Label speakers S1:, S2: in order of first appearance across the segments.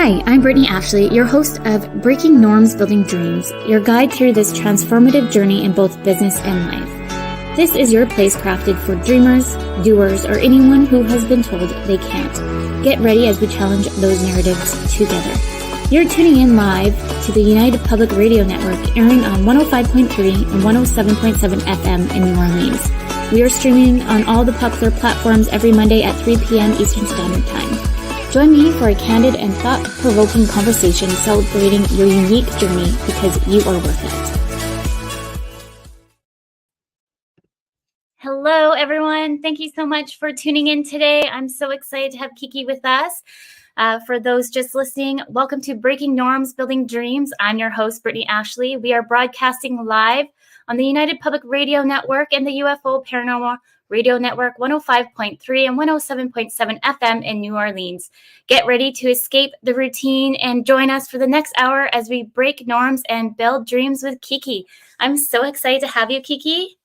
S1: Hi, I'm Brittney Ashley, your host of Breaking Norms, Building Dreams, your guide through this transformative journey in both business and life. This is your place crafted for dreamers, doers, or anyone who has been told they can't. Get ready as we challenge those narratives together. You're tuning in live to the United Public Radio Network, airing on 105.3 and 107.7 FM in New Orleans. We are streaming on all the popular platforms every Monday at 3 p.m. Eastern Standard Time. Join me for a candid and thought-provoking conversation celebrating your unique journey because you are worth it. Hello, everyone. Thank you so much for tuning in today. I'm so excited to have Kiki with us. For those just listening, welcome to Breaking Norms, Building Dreams. I'm your host, Brittney Ashley. We are broadcasting live on the United Public Radio Network and the UFO Paranormal Radio Network 105.3 and 107.7 FM in New Orleans. Get ready to escape the routine and join us for the next hour as we break norms and build dreams with Kiki. I'm so excited to have you, Kiki.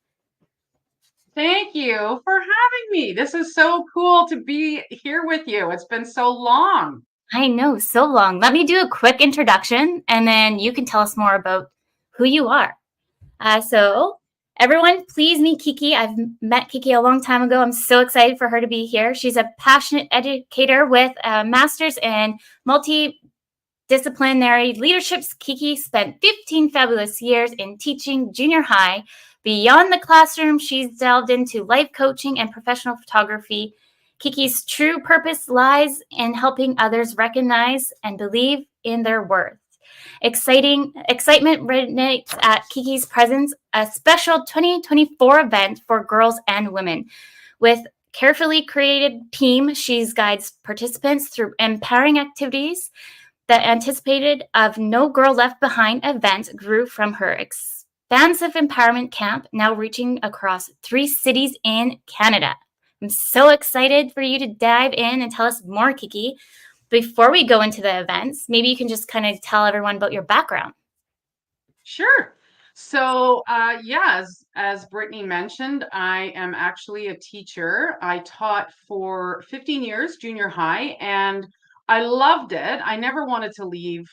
S2: Thank you for having me. This is so cool to be here with you. It's been so long.
S1: I know, so long. Let me do a quick introduction, and then you can tell us more about who you are. So everyone, please meet Kiki. I've met Kiki a long time ago. I'm so excited for her to be here. She's a passionate educator with a master's in multidisciplinary leadership. Kiki spent 15 fabulous years in teaching junior high. Beyond the classroom, she's delved into life coaching and professional photography. Kiki's true purpose lies in helping others recognize and believe in their worth. Excitement resonates at Kiki's presence, a special 2024 event for girls and women. With carefully created team, she guides participants through empowering activities. The anticipated of No Girl Left Behind event grew from her expansive empowerment camp, now reaching across 3 cities in Canada. I'm so excited for you to dive in and tell us more, Kiki. Before we go into the events, maybe you can just kind of tell everyone about your background.
S2: Sure. So, as Brittney mentioned, I am actually a teacher. I taught for 15 years junior high, and I loved it. I never wanted to leave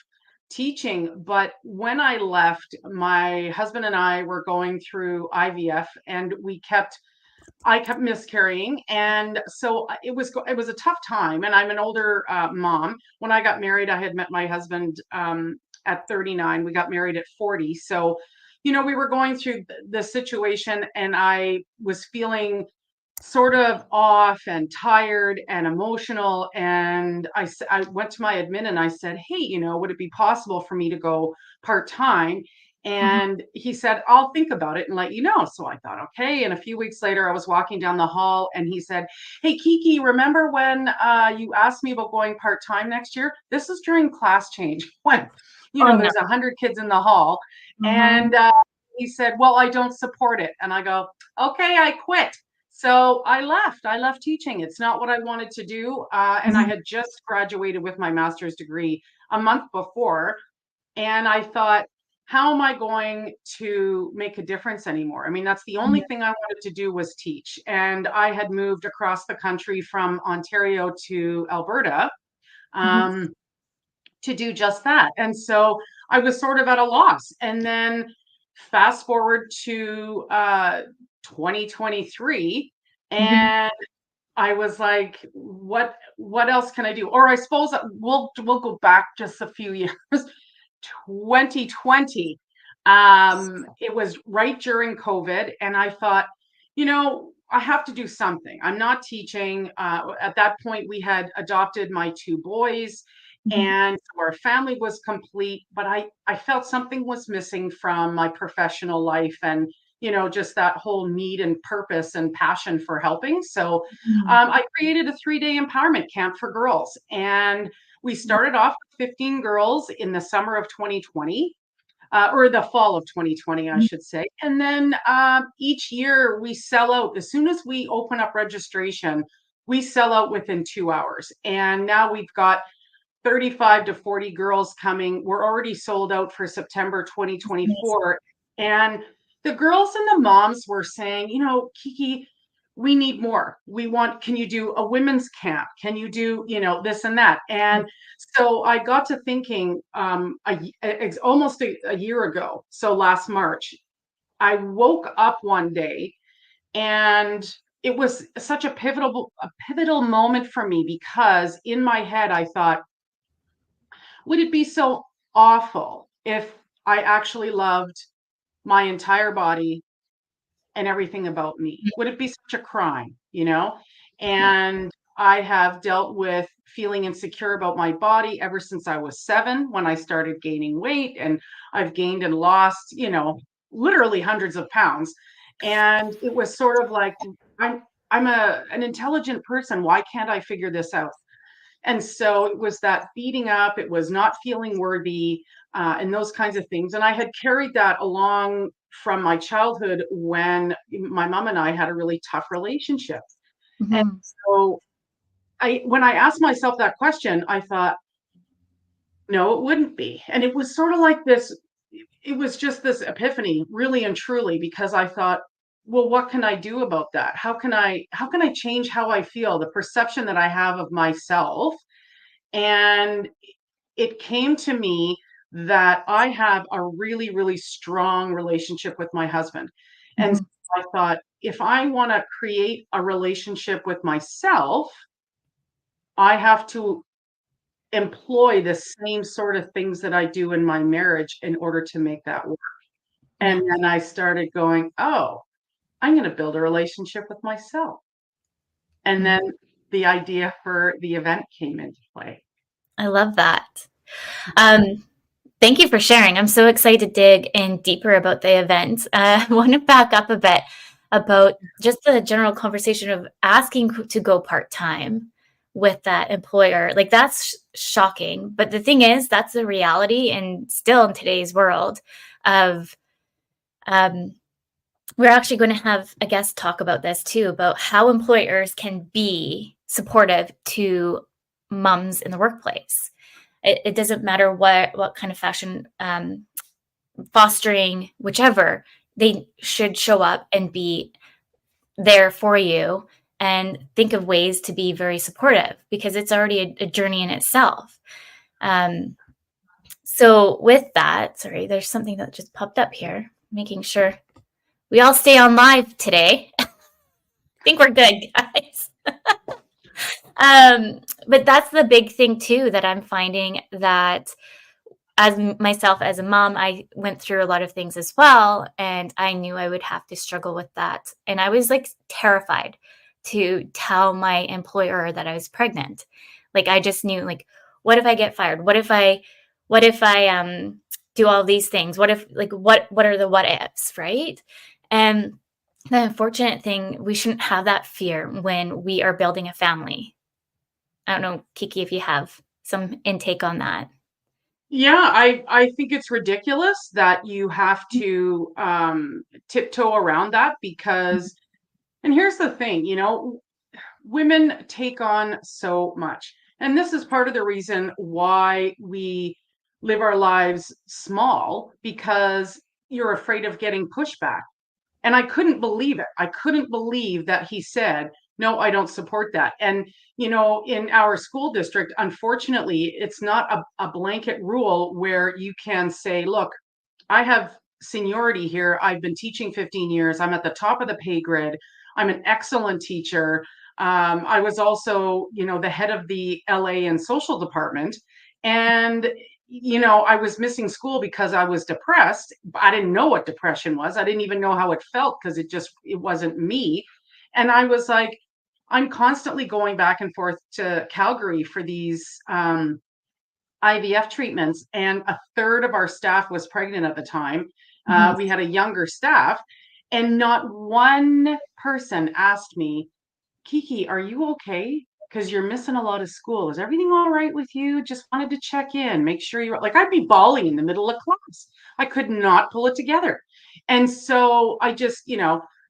S2: teaching, but when I left, my husband and I were going through IVF, and I kept miscarrying, and so it was a tough time. And I'm an older mom. When I got married, I had met my husband at 39. We got married at 40. So, we were going through the situation, and I was feeling sort of off and tired and emotional. And I went to my admin and I said, hey, would it be possible for me to go part-time? And he said, I'll think about it and let you know. So I thought, okay. And a few weeks later, I was walking down the hall and he said, hey, Kiki, remember when you asked me about going part-time next year? This is during class change when, there's 100 kids in the hall. And he said, well, I don't support it. And I go, okay, I quit. So I left teaching. It's not what I wanted to do. And I had just graduated with my master's degree a month before. And I thought, how am I going to make a difference anymore? I mean, that's the only thing I wanted to do was teach. And I had moved across the country from Ontario to Alberta to do just that. And so I was sort of at a loss. And then fast forward to 2023, and I was like, what else can I do? Or I suppose we'll go back just a few years. 2020, it was right during COVID, and I thought, I have to do something. I'm not teaching. At that point, we had adopted my 2 boys, and so our family was complete, but I felt something was missing from my professional life, and just that whole need and purpose and passion for helping. So I created a 3-day empowerment camp for girls, and we started off with 15 girls in the summer of 2020, or the fall of 2020, I should say. And then each year we sell out. As soon as we open up registration, we sell out within 2 hours. And now we've got 35 to 40 girls coming. We're already sold out for September 2024. And the girls and the moms were saying, Kiki, we need more. Can you do a women's camp? Can you do, this and that? And so I got to thinking, almost a year ago. So last March, I woke up one day and it was such a pivotal moment for me, because in my head, I thought, would it be so awful if I actually loved my entire body and everything about me? Would it be such a crime,
S1: Yeah.
S2: And I have dealt with feeling insecure about my body ever since I was 7, when I started gaining weight, and I've gained and lost, literally hundreds of pounds. And it was sort of like, I'm an intelligent person. Why can't I figure this out? And so it was that beating up, it was not feeling worthy, and those kinds of things. And I had carried that along from my childhood, when my mom and I had a really tough relationship. And
S1: Mhm.
S2: so when I asked myself that question, I thought, no, it wouldn't be. And it was sort of like this, it was just this epiphany, really and truly, because I thought, well, what can I do about that? How can I change how I feel, the perception that I have of myself? And it came to me that I have a really, really strong relationship with my husband. And so
S1: Mhm.
S2: I thought, if I want to create a relationship with myself, I have to employ the same sort of things that I do in my marriage in order to make that work.
S1: Yeah.
S2: And then I started going, oh, I'm going to build a relationship with myself. And
S1: Mhm.
S2: then the idea for the event came into play.
S1: I love that. Um, Thank you for sharing. I'm so excited to dig in deeper about the event. I want to back up a bit about just the general conversation of asking to go part-time with that employer. Like, that's shocking. But the thing is, that's the reality, and still in today's world of, um, we're actually going to have a guest talk about this too, about how employers can be supportive to moms in the workplace. It doesn't matter what kind of fashion, fostering, whichever, they should show up and be there for you and think of ways to be very supportive, because it's already a journey in itself. Um, so with that, sorry, there's something that just popped up here, making sure we all stay on live today. I think we're good, guys. But that's the big thing too, that I'm finding that as myself as a mom, I went through a lot of things as well, and I knew I would have to struggle with that. And I was like terrified to tell my employer that I was pregnant. Like, I just knew, like, what if I get fired? What if I do all these things? What if, like, what are the what ifs, right? And the unfortunate thing, we shouldn't have that fear when we are building a family. I don't know, Kiki, if you have some intake on that.
S2: Yeah, I think it's ridiculous that you have to tiptoe around that, because, and here's the thing, women take on so much. And this is part of the reason why we live our lives small, because you're afraid of getting pushback. And I couldn't believe it. I couldn't believe that he said, no, I don't support that. And, in our school district, unfortunately, it's not a blanket rule where you can say, look, I have seniority here. I've been teaching 15 years. I'm at the top of the pay grid. I'm an excellent teacher. I was also, the head of the LA and social department. And, I was missing school because I was depressed. I didn't know what depression was. I didn't even know how it felt, because it wasn't me. And I was like, I'm constantly going back and forth to Calgary for these IVF treatments, and a third of our staff was pregnant at the time.
S1: Mhm.
S2: We had a younger staff, and not one person asked me, Kiki, are you okay? Because you're missing a lot of school. Is everything all right with you? Just wanted to check in, make sure you're like, I'd be bawling in the middle of class. I could not pull it together. And so I just,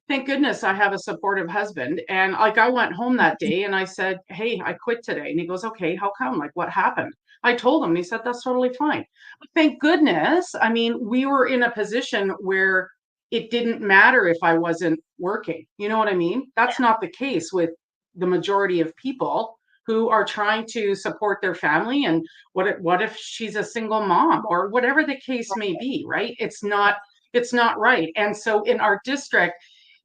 S2: thank goodness I have a supportive husband. And like, I went home that day and I said, hey, I quit today. And he goes, okay, how come? Like, what happened? I told him, and he said, that's totally fine. But thank goodness. I mean, we were in a position where it didn't matter if I wasn't working. You know what I mean? That's not the case with the majority of people who are trying to support their family. And what if she's a single mom or whatever the case may be, right? It's not right. And so in our district,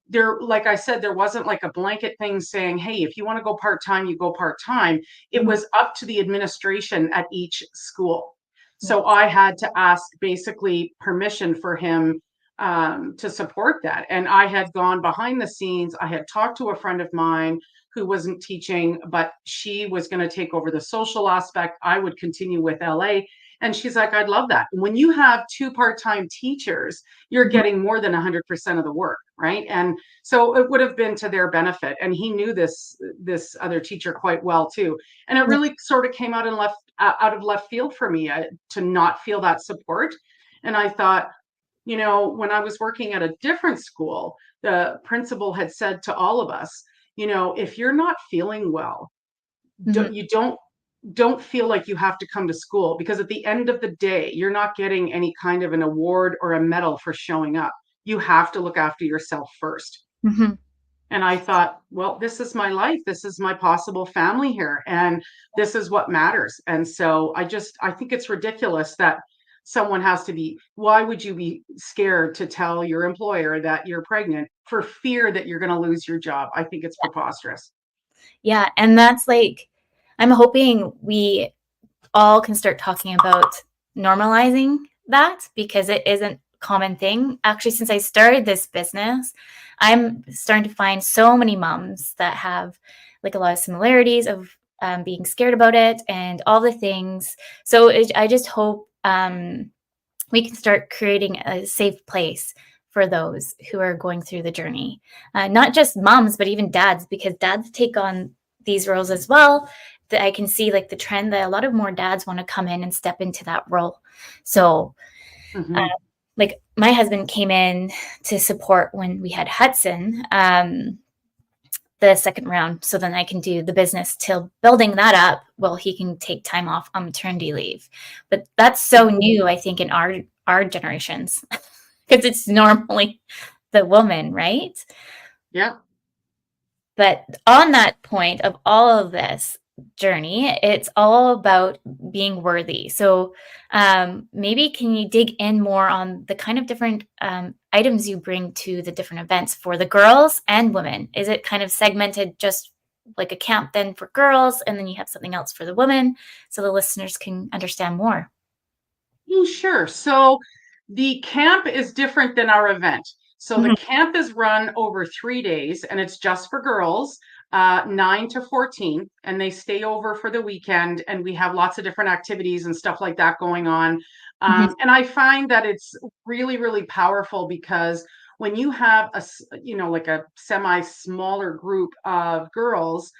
S2: there, like I said, there wasn't like a blanket thing saying, hey, if you want to go part-time, you go part-time. It
S1: Mhm.
S2: was up to the administration at each school.
S1: Yeah.
S2: So I had to ask basically permission for him to support that. And I had gone behind the scenes. I had talked to a friend of mine who wasn't teaching, but she was going to take over the social aspect. I would continue with LA. And she's like, I'd love that. When you have two part-time teachers, you're
S1: Mhm.
S2: getting more than 100% of the work, right? And so it would have been to their benefit. And he knew this other teacher quite well too. And it
S1: Yeah.
S2: really sort of came out out of left field for me to not feel that support. And I thought, when I was working at a different school, the principal had said to all of us, if you're not feeling well,
S1: Mhm.
S2: you don't feel like you have to come to school, because at the end of the day, you're not getting any kind of an award or a medal for showing up. You have to look after yourself first.
S1: Mhm.
S2: And I thought, well, this is my life. This is my possible family here. And this is what matters. And so I think it's ridiculous that someone has to why would you be scared to tell your employer that you're pregnant for fear that you're going to lose your job? I think it's preposterous.
S1: Yeah, and that's like I'm hoping we all can start talking about normalizing that because it isn't a common thing. Actually, since I started this business, I'm starting to find so many moms that have like a lot of similarities of being scared about it and all the things. So I just hope we can start creating a safe place for those who are going through the journey. Not just moms, but even dads, because dads take on these roles as well. That I can see like the trend that a lot of more dads want to come in and step into that role. So, uh,
S2: Hmm.
S1: like my husband came in to support when we had Hudson, the second round. So then I can do the business till building that up. Well, he can take time off on maternity leave, but that's so new, I think, in our generations because it's normally the woman, right?
S2: Yeah.
S1: But on that point of all of this journey, it's all about being worthy. So maybe can you dig in more on the kind of different items you bring to the different events for the girls and women? Is it kind of segmented just like a camp then for girls, and then you have something else for the women so the listeners can understand more?
S2: Oh, sure. So the camp is different than our event. So the
S1: Mhm.
S2: camp is run over 3 days, and it's just for girls, 9 to 14, and they stay over for the weekend. And we have lots of different activities and stuff like that going on.
S1: Mhm.
S2: And I find that it's really, really powerful because when you have like a semi smaller group of girls,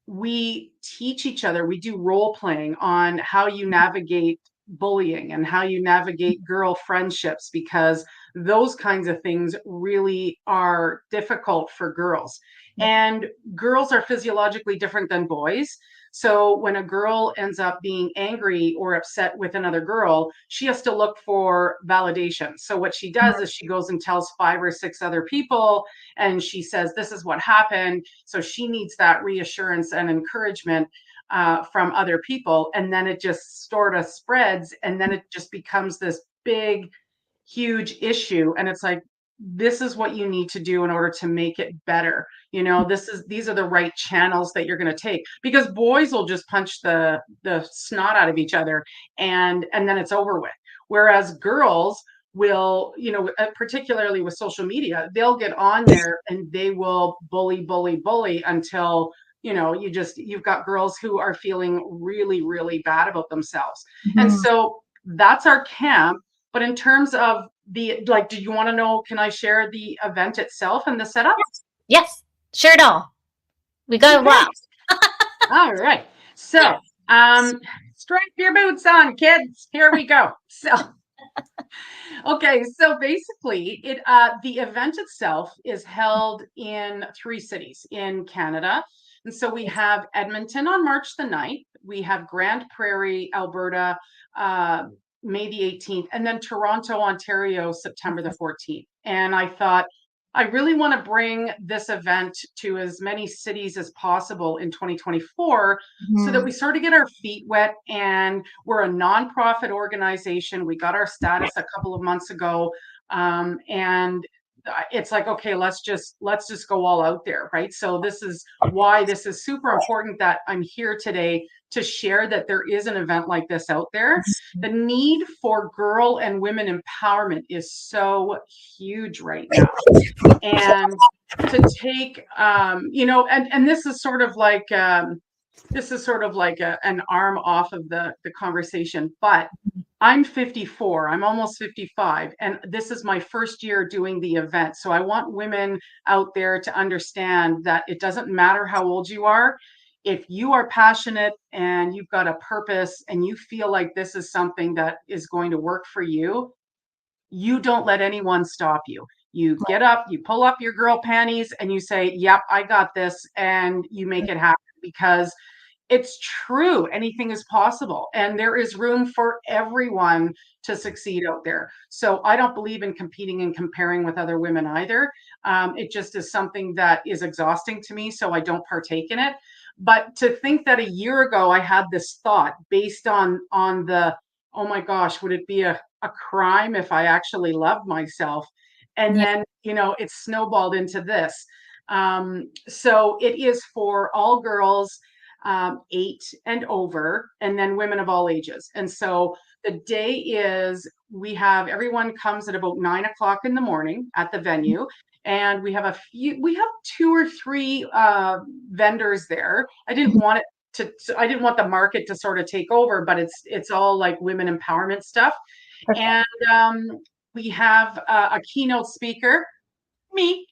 S2: we teach each other. We do role playing on how you navigate bullying and how you navigate girl friendships, because those kinds of things really are difficult for girls.
S1: Yeah.
S2: And girls are physiologically different than boys. So when a girl ends up being angry or upset with another girl, she has to look for validation. So what she does is she goes and tells 5 or 6 other people, and she says, this is what happened. So she needs that reassurance and encouragement from other people. And then it just sort of spreads. And then it just becomes this big, huge issue. And it's like, this is what you need to do in order to make it better. These are the right channels that you're going to take, because boys will just punch the snot out of each other, and then it's over with. Whereas girls will, particularly with social media, they'll get on there and they will bully, bully, bully until you've got girls who are feeling really, really bad about themselves. And
S1: Mhm.
S2: so that's our camp. But in terms of do you want to know, can I share the event itself and the setup?
S1: Yes. Yes. Sure it all. We got a while.
S2: Okay. All right. So, strap your boots on, kids. Here we go. So, okay. So basically, the event itself is held in 3 cities in Canada. And so we have Edmonton on March the 9th. We have Grande Prairie, Alberta, uh, May the 18th, and then Toronto, Ontario, September the 14th. And I thought, I really want to bring this event to as many cities as possible in 2024 so that we sort of get our feet wet. And we're a nonprofit organization. We got our status a couple of months ago. And it's like, okay, let's just go all out there, right? So this is why this is super important that I'm here today to share that there is an event like this out there. The need for girl and women empowerment is so huge right now. And to take, and this is sort of like, an arm off of the conversation, but I'm 54, I'm almost 55, and this is my first year doing the event. So I want women out there to understand that it doesn't matter how old you are. If you are passionate and you've got a purpose and you feel like this is something that is going to work for you, you don't let anyone stop you. You get up, you pull up your girl panties and you say, yep, I got this. And you make it happen, because it's true. Anything is possible. And there is room for everyone to succeed out there. So I don't believe in competing and comparing with other women either. It just is something that is exhausting to me. So I don't partake in it. But to think that a year ago I had this thought based on the, oh my gosh, would it be a crime if I actually loved myself? And then, it snowballed into this. So it is for all girls 8 and over, and then women of all ages. And so the day is, everyone comes at about 9 o'clock in the morning at the venue. And we have 2 or 3 vendors there. I didn't want the market to sort of take over, but it's all like women empowerment stuff. Perfect. And we have a keynote speaker, me.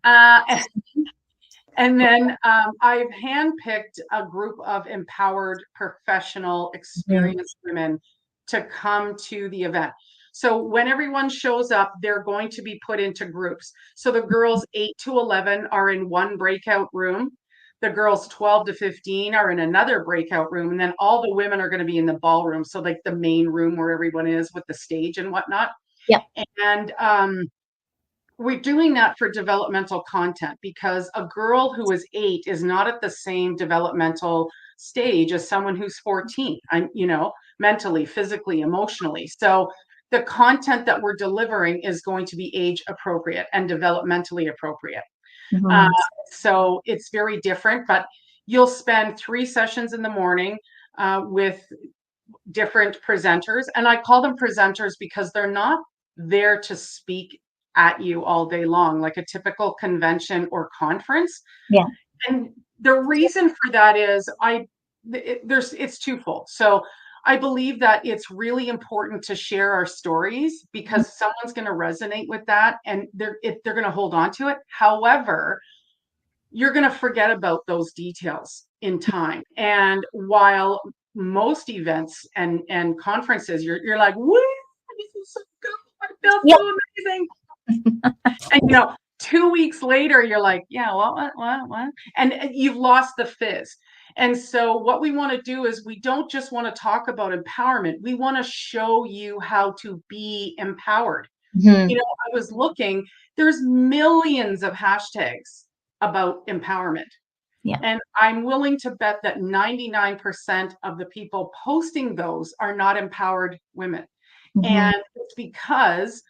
S2: And then I've handpicked a group of empowered, professional, experienced women to come to the event. So when everyone shows up, they're going to be put into groups. So the girls 8 to 11 are in one breakout room. The girls 12 to 15 are in another breakout room. And then all the women are going to be in the ballroom. So like the main room where everyone is with the stage and whatnot.
S1: Yep.
S2: And we're doing that for developmental content, because a girl who is 8 is not at the same developmental stage as someone who's 14, mentally, physically, emotionally. So the content that we're delivering is going to be age appropriate and developmentally appropriate. So it's very different, but you'll spend 3 sessions in the morning with different presenters. And I call them presenters because they're not there to speak at you all day long, like a typical convention or conference.
S1: Yeah.
S2: And the reason for that is it's twofold. So I believe that it's really important to share our stories, because someone's going to resonate with that and they're going to hold on to it. However, you're going to forget about those details in time. And while most events and conferences, you're like, woo, this is so good. I feel so amazing. And 2 weeks later, you're like, yeah, what? And you've lost the fizz. And so what we want to do is, we don't just want to talk about empowerment. We want to show you how to be empowered. I was looking, there's millions of hashtags about empowerment.
S1: Yeah.
S2: And I'm willing to bet that 99% of the people posting those are not empowered women. And it's because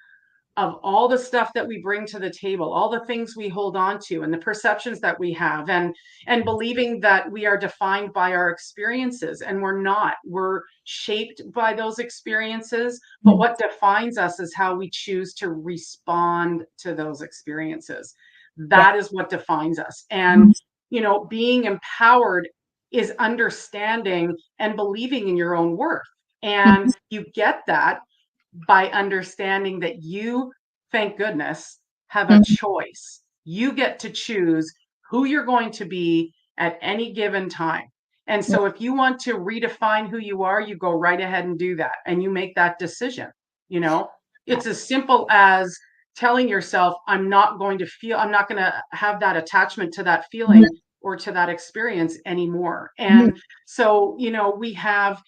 S2: of all the stuff that we bring to the table, all the things we hold on to, and the perceptions that we have, and believing that we are defined by our experiences, and we're not. We're shaped by those experiences, but what defines us is how we choose to respond to those experiences. That is what defines us. And being empowered is understanding and believing in your own worth. And you get that by understanding that you, thank goodness, have a choice. You get to choose who you're going to be at any given time. And so if you want to redefine who you are, you go right ahead and do that. And you make that decision. It's as simple as telling yourself, I'm not going to have that attachment to that feeling or to that experience anymore. And so, we have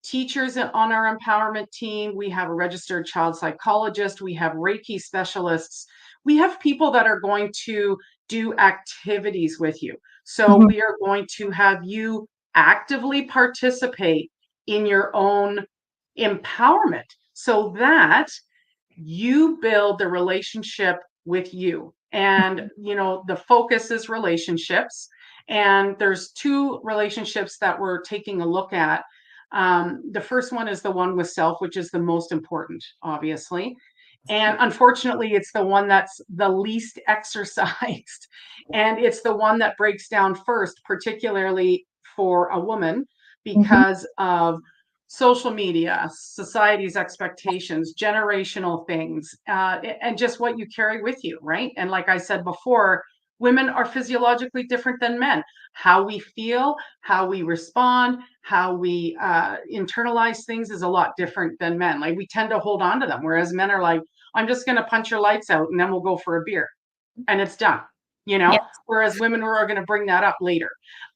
S2: teachers on our empowerment team. We have a registered child psychologist. We have Reiki specialists. We have people that are going to do activities with you. So
S1: Mhm.
S2: we are going to have you actively participate in your own empowerment so that you build the relationship with you. And the focus is relationships, and there's two relationships that we're taking a look at. The first one is the one with self, which is the most important, obviously, and unfortunately it's the one that's the least exercised, and it's the one that breaks down first, particularly for a woman,
S1: Mhm.
S2: because of social media, society's expectations, generational things, and just what you carry with you, right? And like I said before, women are physiologically different than men. How we feel, how we respond, how we internalize things is a lot different than men. Like, we tend to hold on to them, whereas men are like, I'm just going to punch your lights out and then we'll go for a beer and it's done,
S1: Yes.
S2: whereas women are going to bring that up later.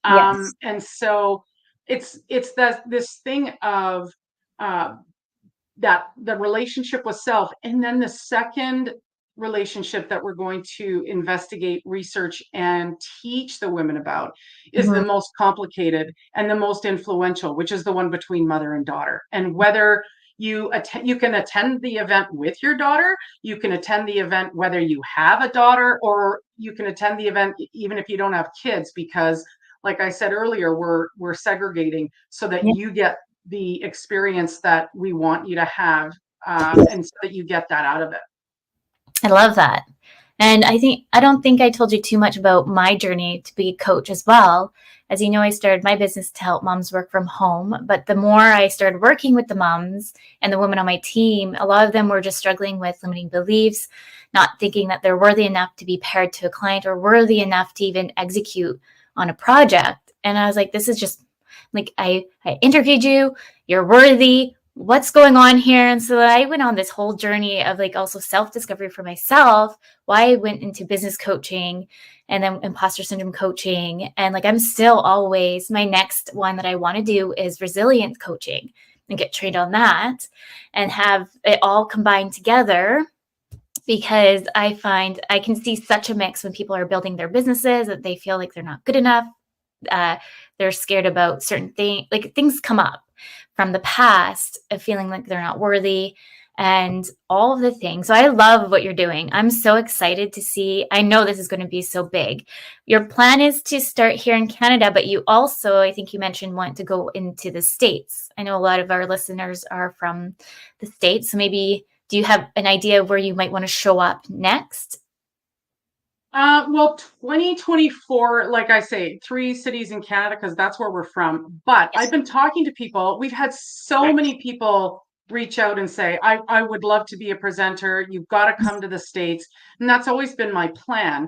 S1: Yes.
S2: And so it's this thing of uh, that the relationship with self, and then the second relationship that we're going to investigate, research, and teach the women about is the
S1: Mhm.
S2: most complicated and the most influential, which is the one between mother and daughter. And whether you can attend the event with your daughter, you can attend the event whether you have a daughter, or you can attend the event even if you don't have kids, because like I said earlier, we're segregating so that
S1: Yeah.
S2: you get the experience that we want you to have, and so that you get that out of it.
S1: I love that. And I don't think I told you too much about my journey to be a coach as well. As you know, I started my business to help moms work from home. But the more I started working with the moms and the women on my team, a lot of them were just struggling with limiting beliefs, not thinking that they're worthy enough to be paired to a client or worthy enough to even execute on a project. And I was like, this is just like, I interviewed you, you're worthy. What's going on here? And so I went on this whole journey of like also self-discovery for myself, why I went into business coaching and then imposter syndrome coaching. And like, I'm still always, my next one that I want to do is resilience coaching and get trained on that and have it all combined together, because I find I can see such a mix when people are building their businesses that they feel like they're not good enough. Uh, they're scared about certain things, like things come up from the past of feeling like they're not worthy and all of the things. So I love what you're doing. I'm so excited to see. I know this is going to be so big. Your plan is to start here in Canada, but you also, I think you mentioned, want to go into the States. I know a lot of our listeners are from the States. So maybe do you have an idea of where you might want to show up next?
S2: Well, 2024, like I say, 3 cities in Canada, because that's where we're from. But I've
S1: Yes.
S2: been talking to people. We've had so many people reach out and say, I would love to be a presenter. You've got to come to the States. And that's always been my plan.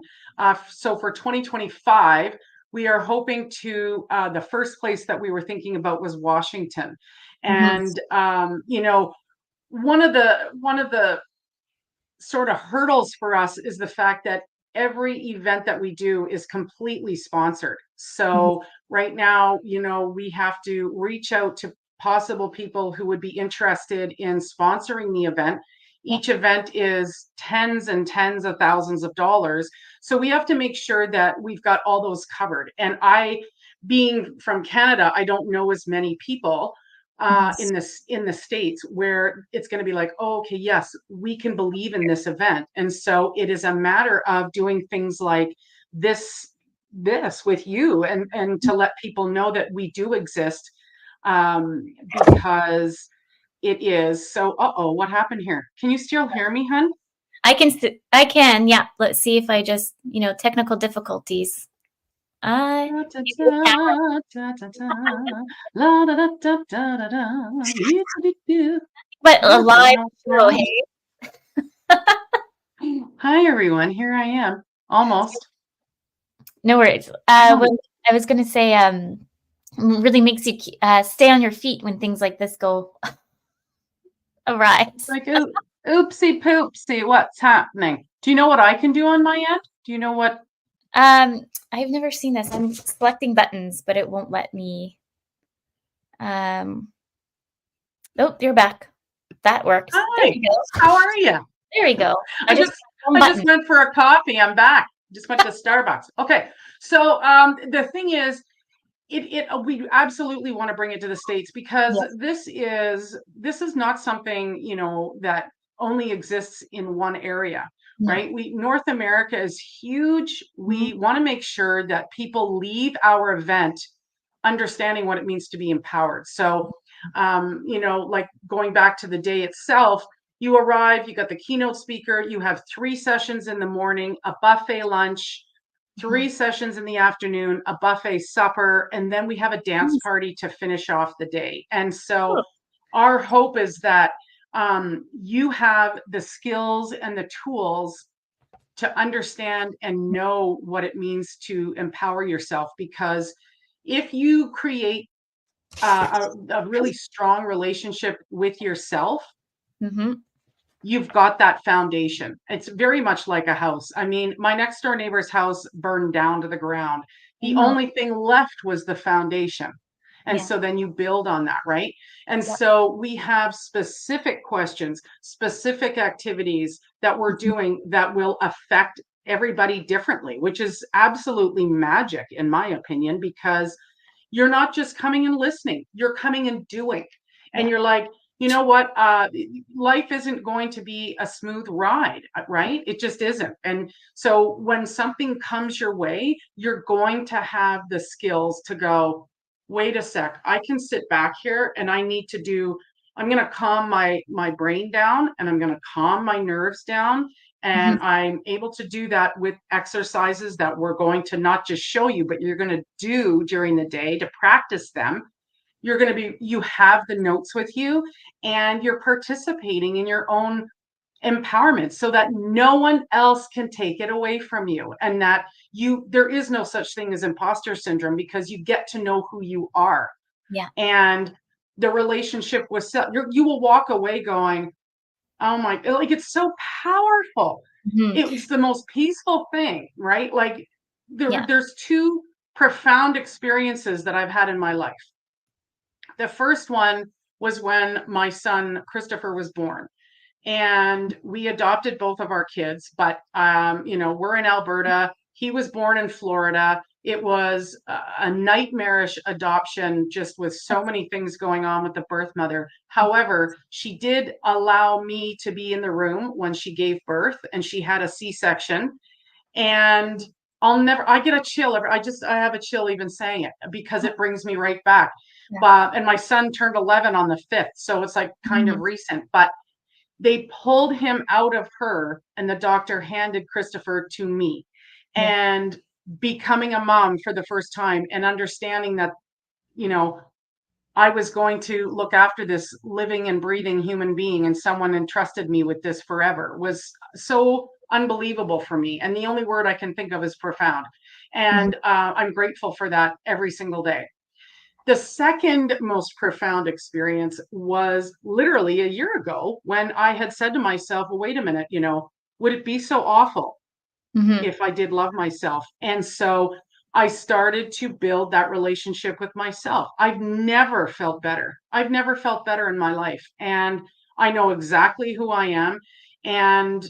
S2: So for 2025, we are hoping to, the first place that we were thinking about was Washington.
S1: Mhm.
S2: And, one of the sort of hurdles for us is the fact that every event that we do is completely sponsored.
S1: Mhm.
S2: So right now, we have to reach out to possible people who would be interested in sponsoring the event.
S1: Yeah.
S2: Each event is tens and tens of thousands of dollars. So we have to make sure that we've got all those covered. And being from Canada, I don't know as many people
S1: Yes.
S2: in the States where it's going to be like, oh, okay, yes, we can believe in this event. And so it is a matter of doing things like this with you, and to let people know that we do exist, because it is so. Uh-oh, what happened here? Can you still hear me, hun?
S1: I can. Yeah. Let's see if I just, technical difficulties. Uh,
S2: Da, da,
S1: the camera.
S2: da, da, da, da, la, da, da, da, da, da, da, dee, dee, dee.
S1: But a
S2: Where's the
S1: live
S2: last
S1: show,
S2: one?
S1: hey?
S2: Hi, everyone. Here I am. Almost.
S1: No worries.
S2: Oh,
S1: When I was going to say, really makes you stay on your feet when things like this go awry.
S2: it's like, oopsie poopsie. What's happening? Do you know what I can do on my end? Do you know what?
S1: I've never seen this. I'm selecting buttons, but it won't let me. Um, Nope, you're back. That works. There
S2: Hi,
S1: you go.
S2: how are you?
S1: There we go. I
S2: I
S1: just
S2: just
S1: one
S2: I just
S1: button.
S2: went for a coffee. I'm back. Just went to Starbucks. Okay. So the thing is, we absolutely want to bring it to the States because
S1: Yes.
S2: this is not something, that only exists in one area,
S1: No.
S2: right? North America is huge.
S1: Mhm.
S2: We want to make sure that people leave our event understanding what it means to be empowered. So, like going back to the day itself, you arrive, you got the keynote speaker, you have 3 sessions in the morning, a buffet lunch,
S1: Mhm.
S2: 3 sessions in the afternoon, a buffet supper, and then we have a dance
S1: Nice.
S2: party to finish off the day. And so
S1: Cool.
S2: our hope is that you have the skills and the tools to understand and know what it means to empower yourself. Because if you create a really strong relationship with yourself,
S1: Mhm.
S2: you've got that foundation. It's very much like a house. I mean, my next door neighbor's house burned down to the ground.
S1: Oh,
S2: The
S1: no.
S2: only thing left was the foundation. And
S1: Yeah.
S2: so then you build on that, right? And
S1: Yep.
S2: so we have specific questions, specific activities that we're
S1: Mhm.
S2: doing that will affect everybody differently, which is absolutely magic, in my opinion, because you're not just coming and listening, you're coming and doing. And
S1: Yeah.
S2: you're like, you know what? Life isn't going to be a smooth ride, right? It just isn't. And so when something comes your way, you're going to have the skills to go, wait a sec, I can sit back here and I'm going to calm my brain down, and I'm going to calm my nerves down.
S1: Mhm.
S2: And I'm able to do that with exercises that we're going to not just show you, but you're going to do during the day to practice them. You have the notes with you, and you're participating in your own empowerment so that no one else can take it away from you. And that there is no such thing as imposter syndrome, because you get to know who you are.
S1: Yeah.
S2: And the relationship with self, you will walk away going, oh my, like, it's so powerful.
S1: Mhm.
S2: It was the most peaceful thing, right? Like,
S1: Yeah.
S2: there's two profound experiences that I've had in my life. The first one was when my son Christopher was born, and we adopted both of our kids. But we're in Alberta. He was born in Florida. It was a nightmarish adoption, just with so many things going on with the birth mother. However, she did allow me to be in the room when she gave birth, and she had a C-section. And I get a chill. I have a chill even saying it, because it brings me right back.
S1: Yeah.
S2: And my son turned 11 on the 5th, so it's like kind of
S1: Mhm.
S2: recent. But they pulled him out of her, and the doctor handed Christopher to me.
S1: Yeah.
S2: And becoming a mom for the first time, and understanding that, you know, I was going to look after this living and breathing human being, and someone entrusted me with this forever, was so unbelievable for me. And the only word I can think of is profound.
S1: Mhm.
S2: And I'm grateful for that every single day. The second most profound experience was literally a year ago, when I had said to myself, well, wait a minute, would it be so awful
S1: Mhm.
S2: if I did love myself? And so I started to build that relationship with myself. I've never felt better. I've never felt better in my life. And I know exactly who I am. And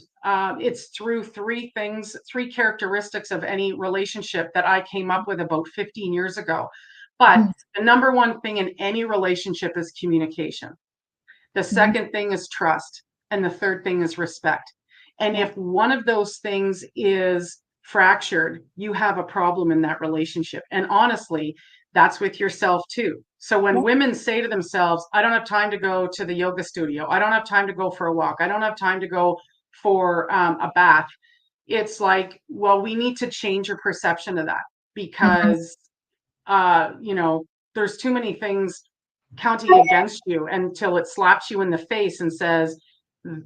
S2: it's through three characteristics of any relationship that I came up with about 15 years ago. But
S1: Mhm.
S2: the number one thing in any relationship is communication. The
S1: Mhm.
S2: second thing is trust. And the third thing is respect. And
S1: Yeah.
S2: if one of those things is fractured, you have a problem in that relationship. And honestly, that's with yourself too. So when
S1: Yeah.
S2: women say to themselves, I don't have time to go to the yoga studio, I don't have time to go for a walk, I don't have time to go for a bath, it's like, well, we need to change your perception of that.
S1: Mhm.
S2: Because there's too many things counting against you, until it slaps you in the face and says,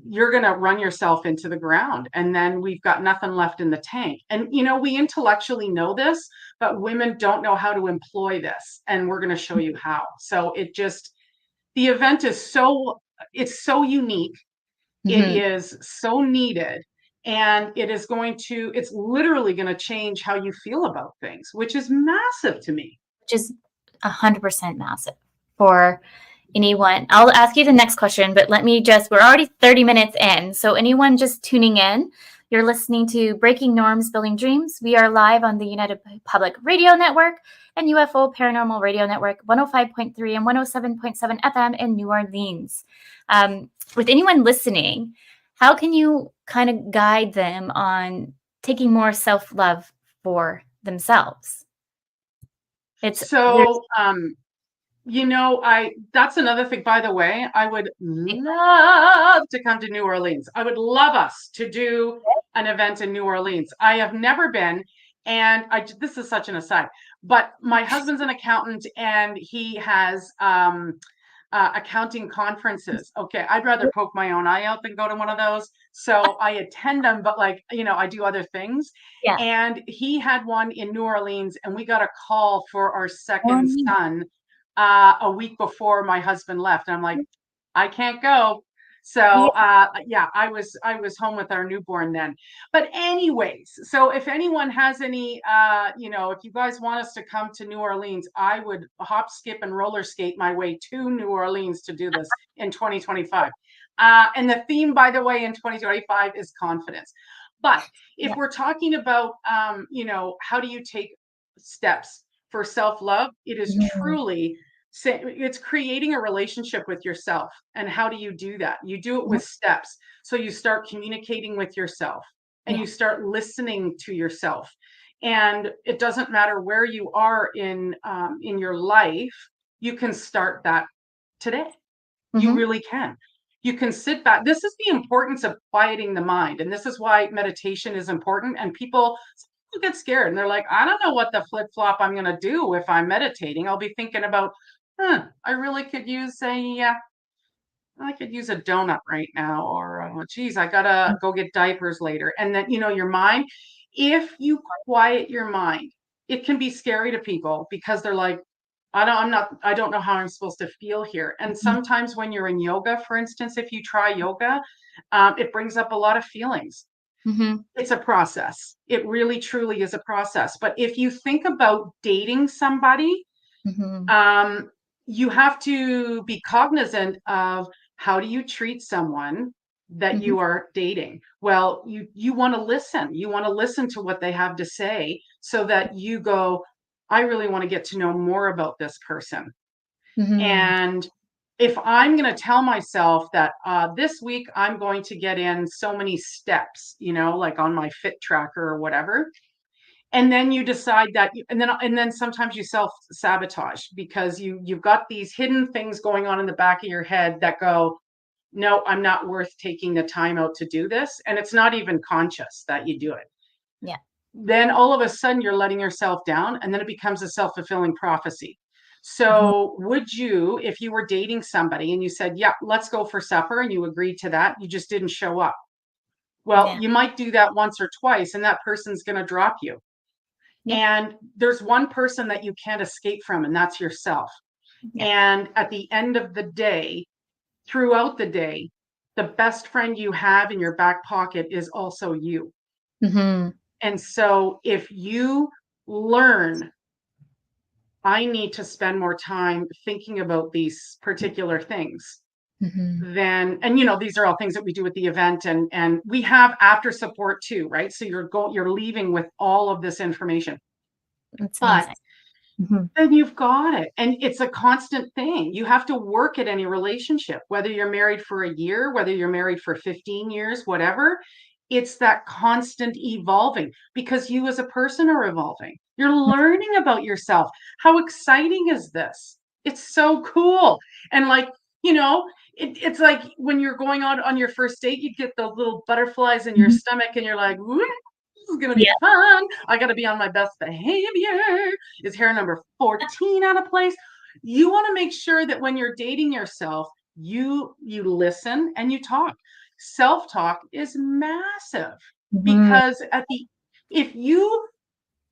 S2: you're going to run yourself into the ground, and then we've got nothing left in the tank. And we intellectually know this, but women don't know how to employ this, and we're going to show you how. So the event is it's so unique, it
S1: Mhm.
S2: is so needed, and it's literally going to change how you feel about things, which is massive to me.
S1: Which is 100% massive for anyone, I'll ask you the next question, but we're already 30 minutes in. So anyone just tuning in, you're listening to Breaking Norms, Building Dreams. We are live on the United Public Radio Network and UFO Paranormal Radio Network, 105.3 and 107.7 FM in New Orleans. With anyone listening, how can you kind of guide them on taking more self-love for themselves?
S2: That's another thing, by the way, I would love to come to New Orleans. I would love us to do an event in New Orleans. I have never been, and this is such an aside, but my husband's an accountant and he has accounting conferences. Okay, I'd rather poke my own eye out than go to one of those. So I attend them, but I do other things.
S1: Yeah.
S2: And he had one in New Orleans, and we got a call for our second son a week before my husband left. And I'm like, I can't go. So I was home with our newborn then. But anyways, so if anyone has any, if you guys want us to come to New Orleans, I would hop, skip, and roller skate my way to New Orleans to do this in 2025. And the theme, by the way, in 2025 is confidence. But if we're talking about, how do you take steps for self-love, it is truly, it's creating a relationship with yourself. And how do you do that? You do it with steps. So you start communicating with yourself and you start listening to yourself. And it doesn't matter where you are in your life, you can start that today. You really can. You can sit back. This is the importance of quieting the mind. And this is why meditation is important. And people get scared and they're like, I don't know what the flip flop I'm going to do if I'm meditating. I'll be thinking about, I really could use I could use a donut right now, or geez, I gotta go get diapers later. And then, your mind, if you quiet your mind, it can be scary to people because they're like, I don't know how I'm supposed to feel here. And sometimes when you're in yoga, for instance, if you try yoga, it brings up a lot of feelings. It's a process. It really, truly is a process. But if you think about dating somebody, you have to be cognizant of how do you treat someone that you are dating. Well, you want to listen. You want to listen to what they have to say so that you go, I really want to get to know more about this person. And if I'm going to tell myself that this week I'm going to get in so many steps, like on my fit tracker or whatever, and then you decide that, and then sometimes you self-sabotage because you've got these hidden things going on in the back of your head that go, no, I'm not worth taking the time out to do this. And it's not even conscious that you do it.
S1: Yeah.
S2: Then all of a sudden you're letting yourself down, and then it becomes a self-fulfilling prophecy. So would you, if you were dating somebody and you said, yeah, let's go for supper, and you agreed to that, you just didn't show up. Well, you might do that once or twice, and that person's going to drop you. And there's one person that you can't escape from, and that's yourself. And at the end of the day, throughout the day, the best friend you have in your back pocket is also you. And so if you learn, I need to spend more time thinking about these particular things, then, and these are all things that we do at the event, and we have after support too, right? So you're leaving with all of this information.
S1: That's amazing.
S2: Then you've got it. And it's a constant thing. You have to work at any relationship, whether you're married for a year, whether you're married for 15 years, whatever. It's that constant evolving because you as a person are evolving. You're learning about yourself. How exciting is this? It's so cool. And it's like when you're going out on your first date, you get the little butterflies in your stomach and you're like, woo, this is going to be fun. I got to be on my best behavior. Is hair number 14 out of place? You want to make sure that when you're dating yourself, you listen and you talk. Self-talk is massive because when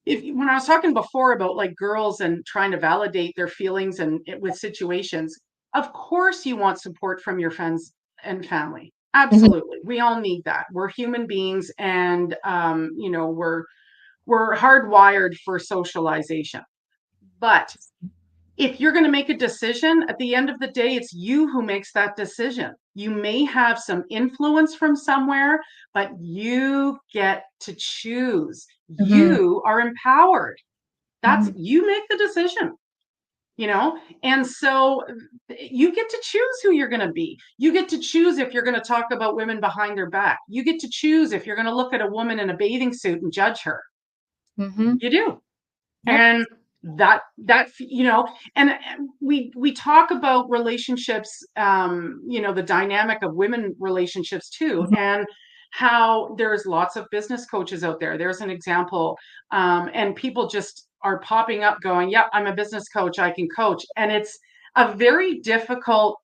S2: I was talking before about like girls and trying to validate their feelings and with situations, of course you want support from your friends and family. Absolutely. We all need that. We're human beings, and we're hardwired for socialization. But if you're going to make a decision, at the end of the day, it's you who makes that decision. You may have some influence from somewhere, but you get to choose.
S3: Mhm.
S2: You are empowered. That's
S3: Mhm.
S2: you make the decision, you know? And so you get to choose who you're going to be. You get to choose if you're going to talk about women behind their back. You get to choose if you're going to look at a woman in a bathing suit and judge her.
S3: Mhm.
S2: You do.
S3: Yep.
S2: And that you know, and we talk about relationships, you know, the dynamic of women relationships too,
S3: Mhm.
S2: and how there's lots of business coaches out there. There's an example, and people just are popping up going, yeah, I'm a business coach, I can coach. And it's a very difficult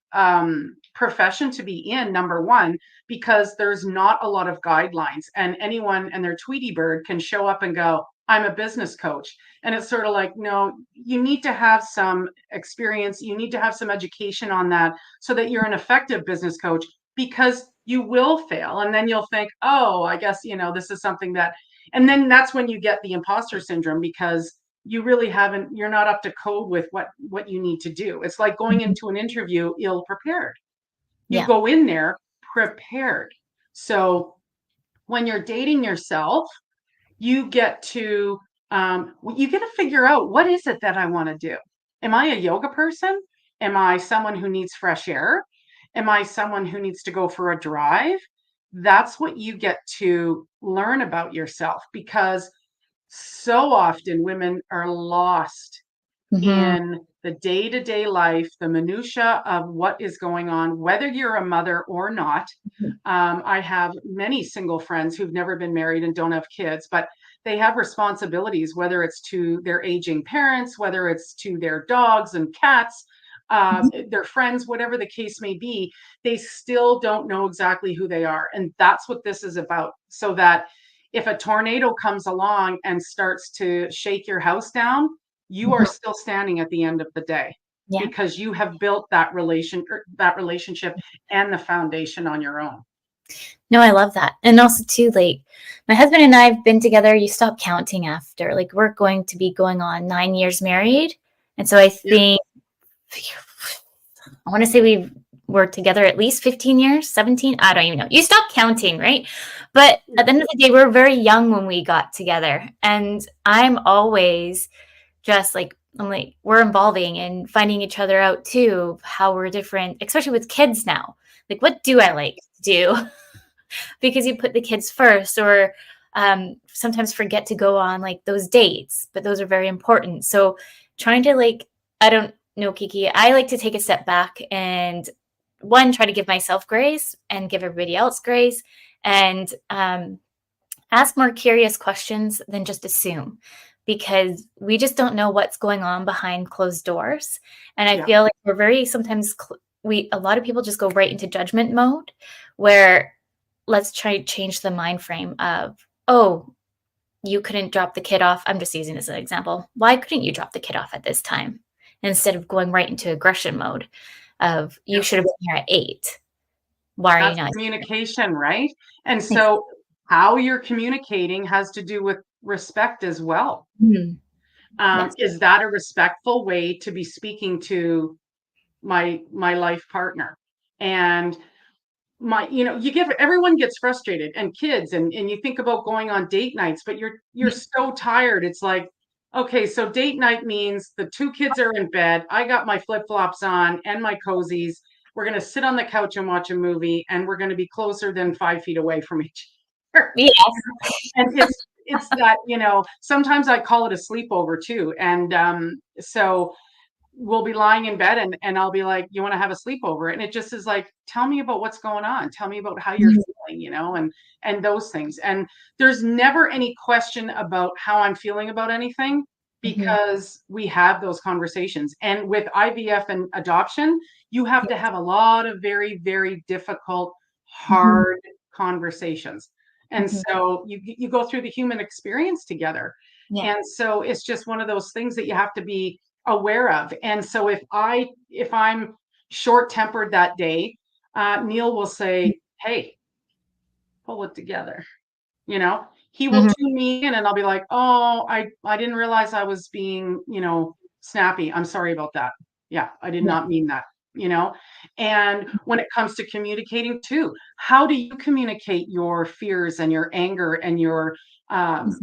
S2: profession to be in, number one, because there's not a lot of guidelines, and anyone and their Tweety bird can show up and go, I'm a business coach. And it's sort of like, no, you need to have some experience. You need to have some education on that so that you're an effective business coach, because you will fail. And then you'll think, oh, I guess, you know, this is something that, and then that's when you get the imposter syndrome, because you really haven't, you're not up to code with what you need to do. It's like going
S3: Mhm.
S2: into an interview ill prepared. You
S3: Yeah.
S2: go in there prepared. So when you're dating yourself, you get to figure out, what is it that I want to do? Am I a yoga person? Am I someone who needs fresh air? Am I someone who needs to go for a drive? That's what you get to learn about yourself, because so often women are lost
S3: Mhm.
S2: in the day-to-day life, the minutia of what is going on, whether you're a mother or not.
S3: Mhm.
S2: I have many single friends who've never been married and don't have kids, but they have responsibilities, whether it's to their aging parents, whether it's to their dogs and cats,
S3: Mhm.
S2: their friends, whatever the case may be. They still don't know exactly who they are. And that's what this is about. So that if a tornado comes along and starts to shake your house down, you are
S3: Mhm.
S2: still standing at the end of the day,
S3: Yeah.
S2: because you have built that relationship and the foundation on your own.
S3: No, I love that. And also too, like my husband and I have been together, you stop counting after. Like we're going to be going on 9 years married. And so I
S2: Yeah.
S3: think I want to say we were together at least 15 years, 17. I don't even know. You stop counting, right? But at the end of the day, we were very young when we got together. And I'm always just like, I'm like, we're evolving and finding each other out too, how we're different, especially with kids now. Like, what do I like to do? Because you put the kids first, or sometimes forget to go on like those dates, but those are very important. So trying to like, I don't know, Kiki, I like to take a step back and one, try to give myself grace and give everybody else grace, and ask more curious questions than just assume, because we just don't know what's going on behind closed doors. And I
S2: Yeah.
S3: feel like we're very sometimes a lot of people just go right into judgment mode, where let's try to change the mind frame of, oh, you couldn't drop the kid off. I'm just using this as an example. Why couldn't you drop the kid off at this time? Instead of going right into aggression mode of, you
S2: Yeah.
S3: should have been here at 8. Why are you
S2: That's
S3: not
S2: communication, right? And
S3: here?
S2: so how you're communicating has to do with respect as well.
S3: Mhm. Yes.
S2: Is that a respectful way to be speaking to my life partner? And you know, you get, everyone gets frustrated, and kids, and you think about going on date nights, but you're
S3: Mhm.
S2: so tired. It's like, okay, so date night means the two kids are in bed, I got my flip-flops on and my cozies, we're going to sit on the couch and watch a movie, and we're going to be closer than 5 feet away from each other.
S3: Yes.
S2: And it's that, you know, sometimes I call it a sleepover too. And so we'll be lying in bed, and I'll be like, you want to have a sleepover? And it just is like, tell me about what's going on. Tell me about how you're
S3: Mhm.
S2: feeling, you know, and those things. And there's never any question about how I'm feeling about anything,
S3: Mhm.
S2: because we have those conversations. And with IVF and adoption, you have to
S3: Yes.
S2: have a lot of very, very difficult,
S3: Mhm.
S2: hard conversations. And
S3: Mhm.
S2: so you go through the human experience together.
S3: Yeah.
S2: And so it's just one of those things that you have to be aware of. And so if I'm short tempered that day, Neil will say, "Hey, pull it together." You know, he will
S3: Mhm.
S2: tune me in, and I'll be like, "Oh, I didn't realize I was being, you know." snappy. I'm sorry about that. Yeah, I did not mean that, you know? And when it comes to communicating too, how do you communicate your fears and your anger and your,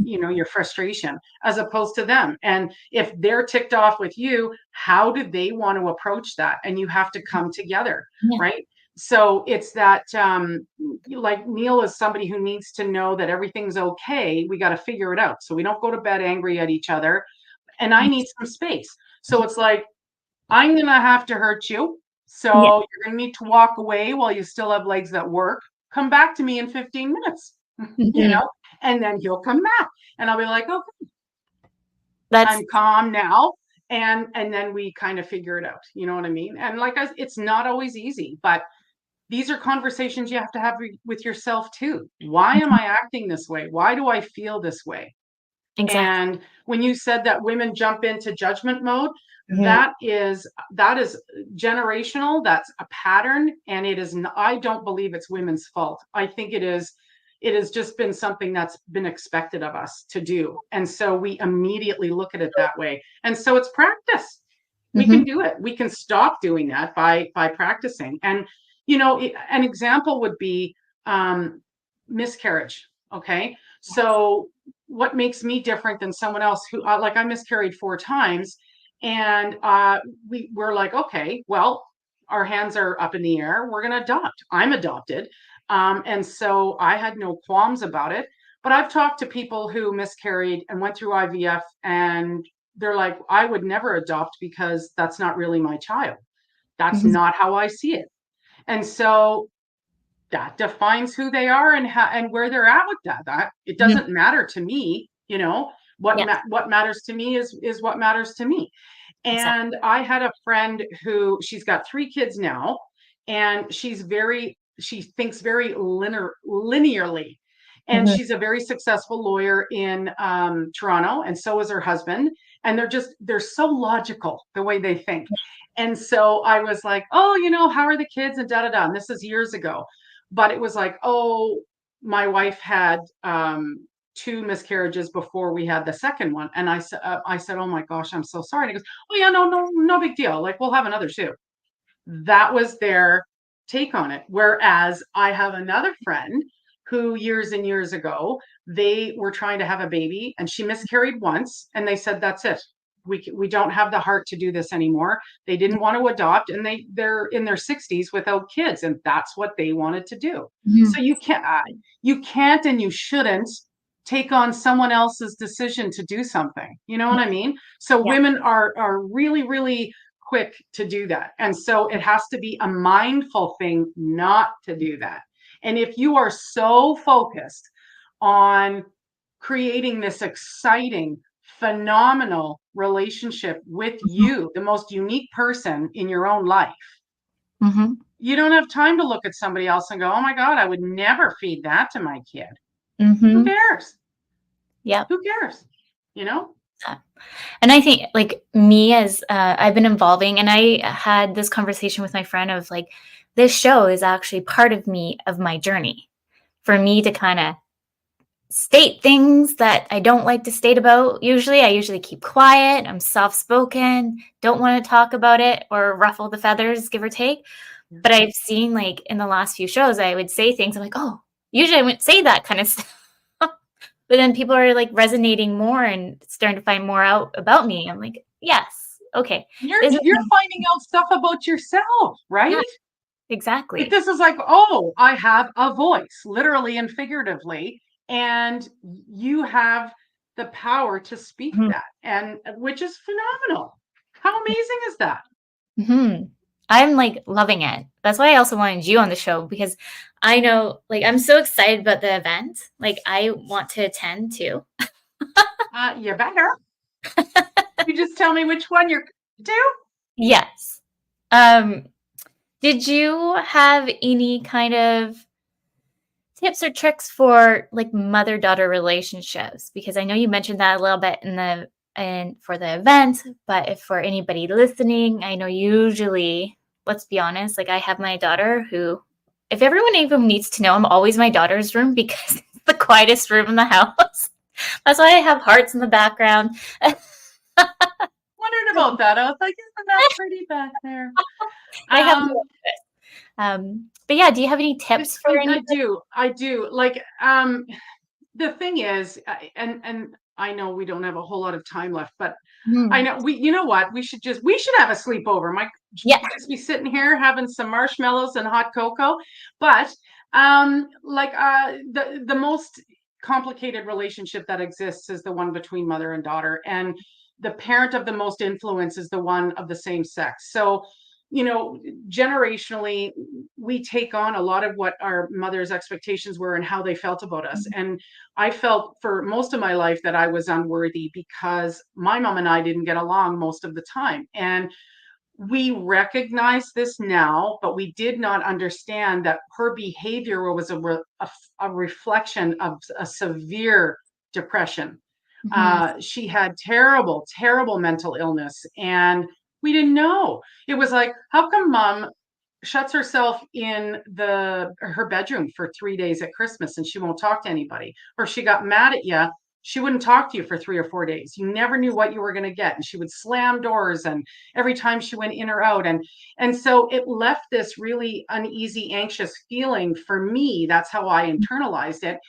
S2: you know, your frustration as opposed to them? And if they're ticked off with you, how do they want to approach that? And you have to come together,
S3: Yeah.
S2: right? So it's that, like Neil is somebody who needs to know that everything's okay. We got to figure it out. So we don't go to bed angry at each other. And I need some space. So it's like, I'm going to have to hurt you. So
S3: Yeah.
S2: you're going to need to walk away while you still have legs that work. Come back to me in 15 minutes, you know, and then he'll come back and I'll be like, okay, I'm calm now. And then we kind of figure it out. You know what I mean? And like, it's not always easy, but these are conversations you have to have with yourself too. Why am I acting this way? Why do I feel this way?
S3: Exactly.
S2: And when you said that women jump into judgment mode, that is generational. That's a pattern, and it is. I don't believe it's women's fault. I think it is. It has just been something that's been expected of us to do, and so we immediately look at it that way. And so it's practice. We can do it. We can stop doing that by practicing. And you know, an example would be miscarriage. Okay, so what makes me different than someone else who like I miscarried 4 times, and we're like, okay, well, our hands are up in the air, we're going to adopt. I'm adopted, and so I had no qualms about it. But I've talked to people who miscarried and went through IVF, and they're like, I would never adopt because that's not really my child. That's not how I see it. And so that defines who they are and how and where they're at with that. It doesn't matter to me, you know. What matters to me is what matters to me. And I had a friend who she's got 3 kids now, and she thinks very linearly. And she's a very successful lawyer in Toronto, and so is her husband. And they're so logical the way they think. And so I was like, oh, you know, how are the kids and da da da. And this is years ago. But it was like, oh, my wife had 2 miscarriages before we had the second one. And I said, oh my gosh, I'm so sorry. And he goes, oh yeah, no big deal. Like, we'll have another 2. That was their take on it. Whereas I have another friend who years and years ago, they were trying to have a baby and she miscarried once. And they said, that's it. We don't have the heart to do this anymore. They didn't want to adopt, and they're in their 60s without kids, and that's what they wanted to do. So you can't and you shouldn't take on someone else's decision to do something. You know what I mean? So women are really, really quick to do that. And so it has to be a mindful thing not to do that. And if you are so focused on creating this exciting, phenomenal relationship with you, the most unique person in your own life, you don't have time to look at somebody else and go, oh my God, I would never feed that to my kid. Who cares?
S3: Yeah.
S2: Who cares? You know?
S3: And I think like me as I've been evolving, and I had this conversation with my friend of like, this show is actually part of my journey for me to kind of state things that I don't like to state about. I usually keep quiet. I'm soft-spoken, don't want to talk about it or ruffle the feathers, give or take. But I've seen like in the last few shows, I would say things. I'm like, oh, usually I wouldn't say that kind of stuff. But then people are like resonating more and starting to find more out about me. I'm like, yes, okay.
S2: You're finding out stuff about yourself, right?
S3: Yeah, exactly.
S2: Like, this is like, oh, I have a voice, literally and figuratively, and you have the power to speak that, and which is phenomenal. How amazing is that?
S3: I'm like loving it. That's why I also wanted you on the show, because I know like I'm so excited about the event. Like I want to attend too.
S2: You better. You just tell me which one you're do?
S3: Yes. Did you have any kind of tips or tricks for like mother-daughter relationships? Because I know you mentioned that a little bit for the event, but if for anybody listening, I know usually, let's be honest, like I have my daughter who, if everyone even needs to know, I'm always my daughter's room because it's the quietest room in the house. That's why I have hearts in the background.
S2: What wondered about that. I was like, isn't that pretty back there?
S3: I have no interest. But yeah, do you have any tips for
S2: I
S3: anybody?
S2: do. I do. Like, the thing is, and I know we don't have a whole lot of time left, but I
S3: Mhm.
S2: know you know what? We should have a sleepover. We
S3: Yeah.
S2: could just be sitting here having some marshmallows and hot cocoa. But like the most complicated relationship that exists is the one between mother and daughter, and the parent of the most influence is the one of the same sex. So, you know, generationally, we take on a lot of what our mother's expectations were and how they felt about us. And I felt for most of my life that I was unworthy because my mom and I didn't get along most of the time. And we recognize this now, but we did not understand that her behavior was a reflection of a severe depression.
S3: Mhm.
S2: She had terrible, terrible mental illness, and we didn't know. It was like, how come mom shuts herself in her bedroom for 3 days at Christmas and she won't talk to anybody? Or she got mad at you, she wouldn't talk to you for 3 or 4 days. You never knew what you were going to get, and she would slam doors and every time she went in or out, and so it left this really uneasy, anxious feeling for me. That's how I internalized it,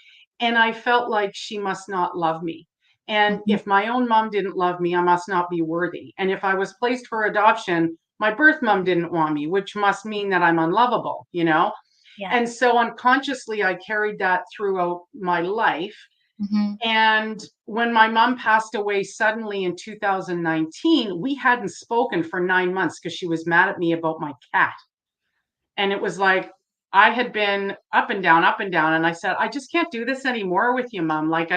S2: and I felt like she must not love me. And
S3: Mhm.
S2: if my own mom didn't love me, I must not be worthy. And if I was placed for adoption, my birth mom didn't want me, which must mean that I'm unlovable, you know?
S3: Yeah.
S2: And so unconsciously, I carried that throughout my life.
S3: Mhm.
S2: And when my mom passed away suddenly in 2019, we hadn't spoken for 9 months because she was mad at me about my cat. And it was like, I had been up and down, up and down. And I said, I just can't do this anymore with you, mom. Like,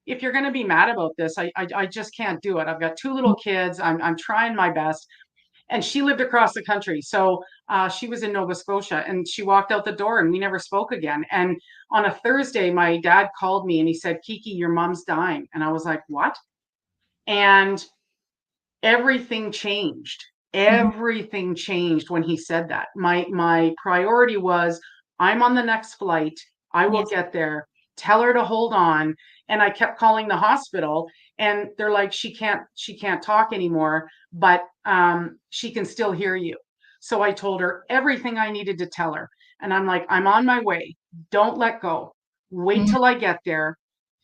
S2: if you're going to be mad about this, I just can't do it. I've got two little kids. I'm trying my best. And she lived across the country. So she was in Nova Scotia, and she walked out the door and we never spoke again. And on a Thursday, my dad called me and he said, Kiki, your mom's dying. And I was like, what? And everything changed.
S3: Mhm.
S2: Everything changed when he said that. My priority was, I'm on the next flight. I will
S3: Yes.
S2: get there. Tell her to hold on. And I kept calling the hospital, and they're like, she can't talk anymore, but she can still hear you. So I told her everything I needed to tell her. And I'm like, I'm on my way. Don't let go. Wait
S3: Mhm.
S2: till I get there.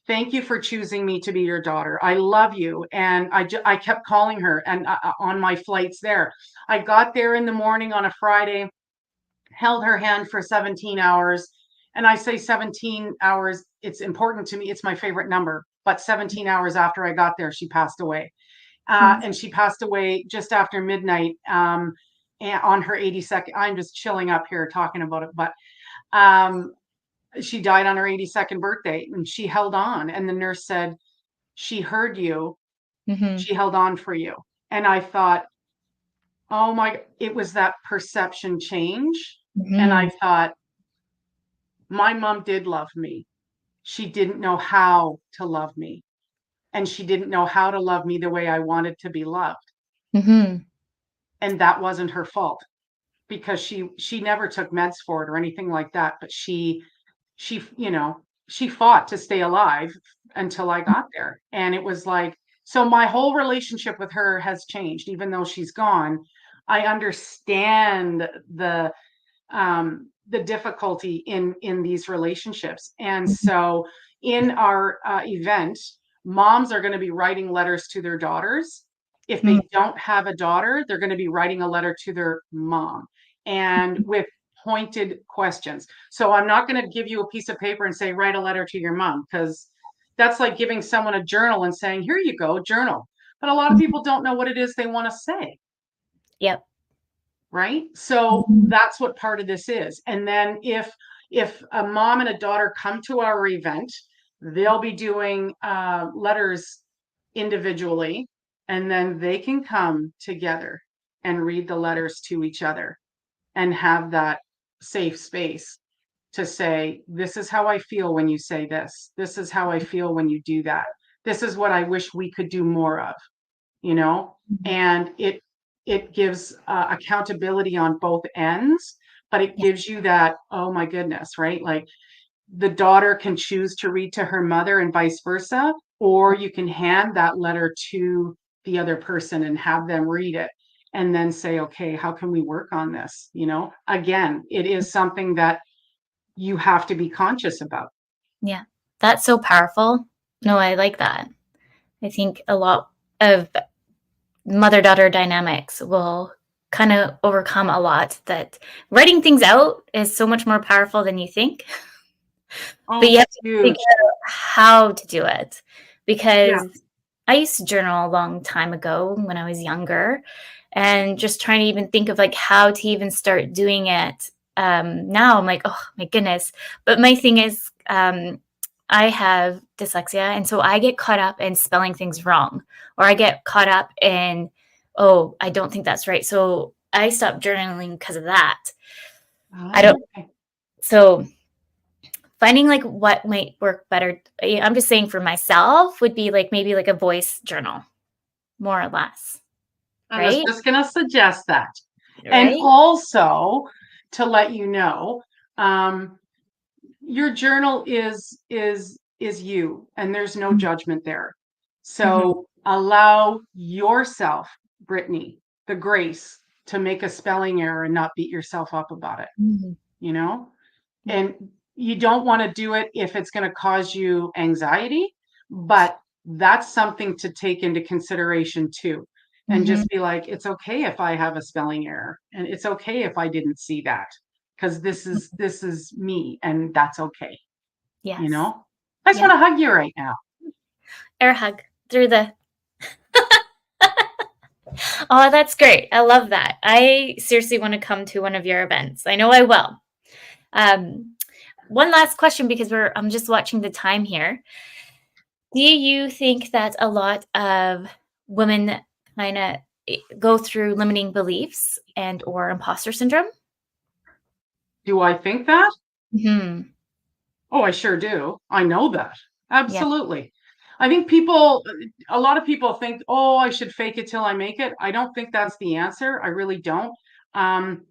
S2: Thank you for choosing me to be your daughter. I love you. And I kept calling her, and on my flights there. I got there in the morning on a Friday, held her hand for 17 hours. And I say 17 hours, it's important to me. It's my favorite number. But 17 hours after I got there, she passed away.
S3: Mhm.
S2: And she passed away just after midnight, on her 82nd. I'm just chilling up here talking about it. But um, she died on her 82nd birthday, and she held on. And the nurse said, she heard you.
S3: Mhm.
S2: She held on for you. And I thought, oh my, it was that perception change. And I
S3: Mhm.
S2: thought, my mom did love me. She didn't know how to love me. And she didn't know how to love me the way I wanted to be loved.
S3: Mhm.
S2: And that wasn't her fault, because she never took meds for it or anything like that. But she fought to stay alive until I got there. And it was like, so my whole relationship with her has changed. Even though she's gone, I understand the difficulty in these relationships. And so in our event, moms are going to be writing letters to their daughters. If
S3: Mhm.
S2: they don't have a daughter, they're going to be writing a letter to their mom, and with pointed questions. So I'm not going to give you a piece of paper and say, write a letter to your mom, because that's like giving someone a journal and saying, here you go, journal. But a lot of
S3: Mhm.
S2: people don't know what it is they want to say.
S3: Yep.
S2: Right? So
S3: Mhm.
S2: that's what part of this is. And then if a mom and a daughter come to our event, they'll be doing letters individually, and then they can come together and read the letters to each other and have that safe space to say, this is how I feel when you say this. This is how I feel when you do that. This is what I wish we could do more of, you know.
S3: Mhm.
S2: And it gives accountability on both ends, but it
S3: Yeah.
S2: gives you that, oh my goodness, right? Like, the daughter can choose to read to her mother and vice versa, or you can hand that letter to the other person and have them read it and then say, okay, how can we work on this? Again, it is something that you have to be conscious about.
S3: Yeah, that's so powerful. No, I like that. I think a lot of mother-daughter dynamics will kind of overcome a lot, that writing things out is so much more powerful than you think.
S2: Oh,
S3: But you have to
S2: huge.
S3: figure out how to do it, because
S2: Yeah.
S3: I used to journal a long time ago when I was younger, and just trying to even think of like how to even start doing it. Now I'm like, oh my goodness. But my thing is, I have dyslexia, and so I get caught up in spelling things wrong, or I get caught up in, oh, I don't think that's right. So I stopped journaling because of that. I don't.
S2: Okay.
S3: So finding like what might work better. I'm just saying for myself would be like maybe like a voice journal, more or less.
S2: I was
S3: Right?
S2: just going to suggest that.
S3: Right?
S2: And also to let you know, your journal is you, and there's no judgment there. So allow yourself, Brittney, the grace to make a spelling error and not beat yourself up about it. And you don't want to do it if it's going to cause you anxiety, but that's something to take into consideration too. And just be like, it's okay if I have a spelling error, and it's okay if I didn't see that, because this is me, and that's okay.
S3: Yes.
S2: I just want to hug you right now.
S3: Air hug through the. Oh, that's great. I love that. I seriously want to come to one of your events. I know I will. One last question, because I'm just watching the time here. Do you think that a lot of women kind of go through limiting beliefs and or imposter syndrome?
S2: Do I think that?
S3: Mm-hmm.
S2: Oh, I sure do. I know that. Absolutely. I think a lot of people think, oh, I should fake it till I make it. I don't think that's the answer. I really don't. And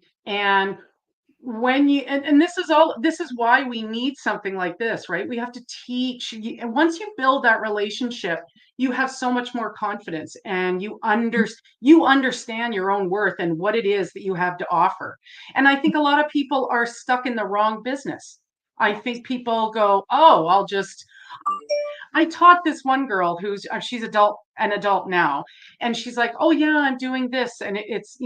S2: and this is why we need something like this, right? We have to teach. And once you build that relationship, you have so much more confidence, and you understand your own worth and what it is that you have to offer. And I think a lot of people are stuck in the wrong business. I think people go, oh, I taught this one girl who's she's an adult now, and she's like, oh yeah, I'm doing this, and it's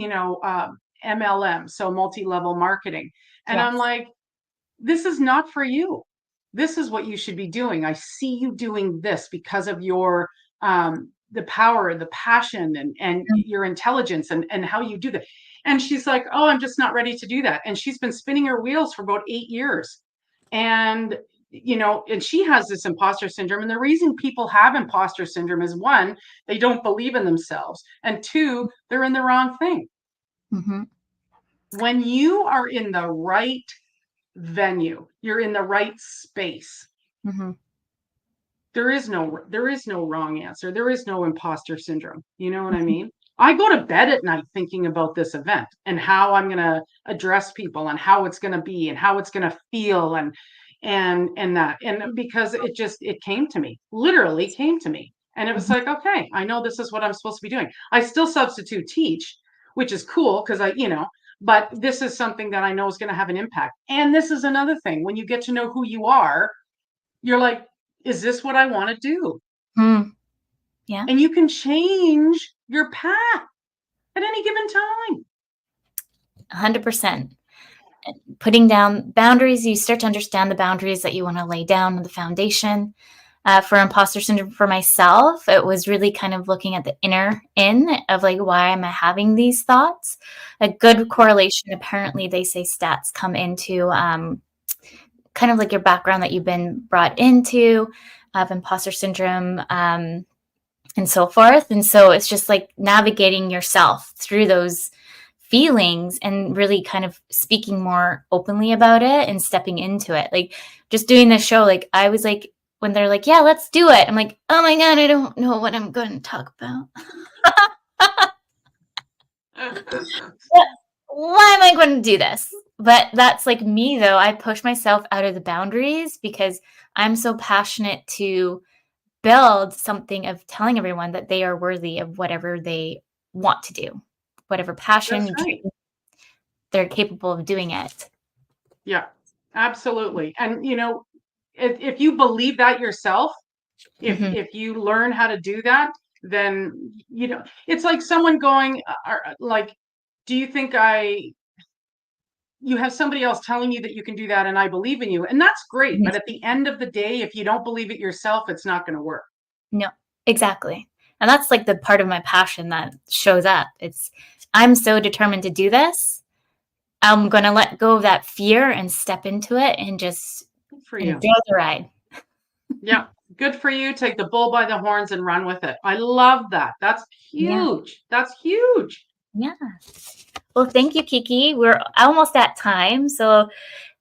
S2: MLM, so multi-level marketing. And I'm like, this is not for you. This is what you should be doing. I see you doing this because of your the power, the passion, and your intelligence, and how you do that. And she's like, oh, I'm just not ready to do that. And she's been spinning her wheels for about 8 years. And and she has this imposter syndrome. And the reason people have imposter syndrome is, one, they don't believe in themselves, and two, they're in the wrong thing. When you are in the right venue, you're in the right space. There is no wrong answer. There is no imposter syndrome. You know what I mean? I go to bed at night thinking about this event and how I'm going to address people and how it's going to be and how it's going to feel, and that, and because it came to me, literally came to me. And it was like, okay, I know this is what I'm supposed to be doing. I still substitute teach, which is cool because but this is something that I know is going to have an impact. And this is another thing. When you get to know who you are, you're like, is this what I want to do?
S3: Yeah.
S2: And you can change your path at any given time.
S3: 100%. Putting down boundaries, you start to understand the boundaries that you want to lay down in the foundation. For imposter syndrome, for myself, it was really kind of looking at the inner of like, why am I having these thoughts? A good correlation, apparently, they say stats come into kind of like your background that you've been brought into of imposter syndrome, and so forth. And so it's just like navigating yourself through those feelings and really kind of speaking more openly about it and stepping into it. Like just doing this show, like I was like, when they're like, yeah, let's do it, I'm like, oh my God, I don't know what I'm going to talk about. Why am I going to do this? But that's like me, though. I push myself out of the boundaries because I'm so passionate to build something of telling everyone that they are worthy of whatever they want to do, whatever passion,
S2: That's right.
S3: they're capable of doing it.
S2: Yeah, absolutely. And if you believe that yourself, if you learn how to do that, then it's like someone going, like, do you think you have somebody else telling you that you can do that, and I believe in you, and that's great. But at the end of the day, if you don't believe it yourself, it's not going to work.
S3: No, exactly. And that's like the part of my passion that shows up. I'm so determined to do this. I'm going to let go of that fear and step into it and just enjoy the ride.
S2: Yeah. Good for you. Take the bull by the horns and run with it. I love that. That's huge. Yeah. That's huge.
S3: Yeah. Well, thank you, Kiki. We're almost at time. So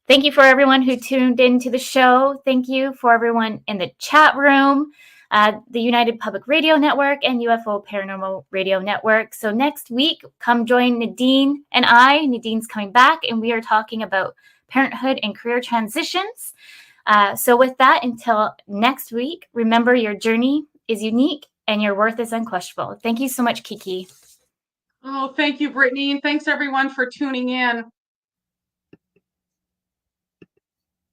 S3: thank you for everyone who tuned into the show. Thank you for everyone in the chat room, the United Public Radio Network and UFO Paranormal Radio Network. So next week, come join Nadine and I. Nadine's coming back, and we are talking about parenthood and career transitions. So with that, until next week, remember your journey is unique and your worth is unquestionable. Thank you so much, Kiki.
S2: Oh, thank you, Brittney. Thanks, everyone, for tuning in.